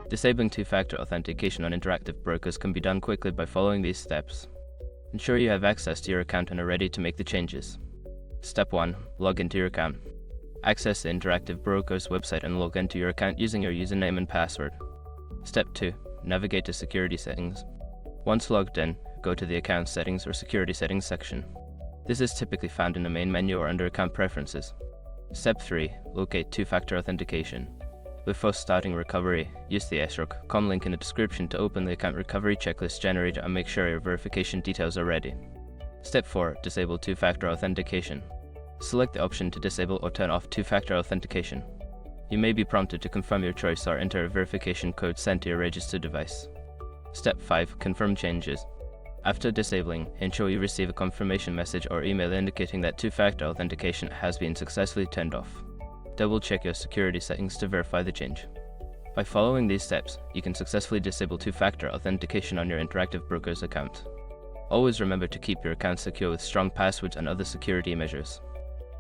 Disabling two-factor authentication on interactive brokers can be done quickly by following these steps. Ensure you have access to your account and are ready to make the changes. Step 1. Log into your account. Access the interactive broker's website and log into your account using your username and password. Step 2. Navigate to Security Settings. Once logged in, go to the Account Settings or Security Settings section. This is typically found in the main menu or under Account Preferences. Step 3. Locate two-factor authentication. Before starting recovery, use the s/com link in the description to open the account recovery checklist generator and make sure your verification details are ready. Step 4. Disable two-factor authentication. Select the option to disable or turn off two-factor authentication. You may be prompted to confirm your choice or enter a verification code sent to your registered device. Step 5. Confirm changes. After disabling, ensure you receive a confirmation message or email indicating that two-factor authentication has been successfully turned off. Double-check your security settings to verify the change. By following these steps, you can successfully disable two-factor authentication on your interactive broker's account. Always remember to keep your account secure with strong passwords and other security measures.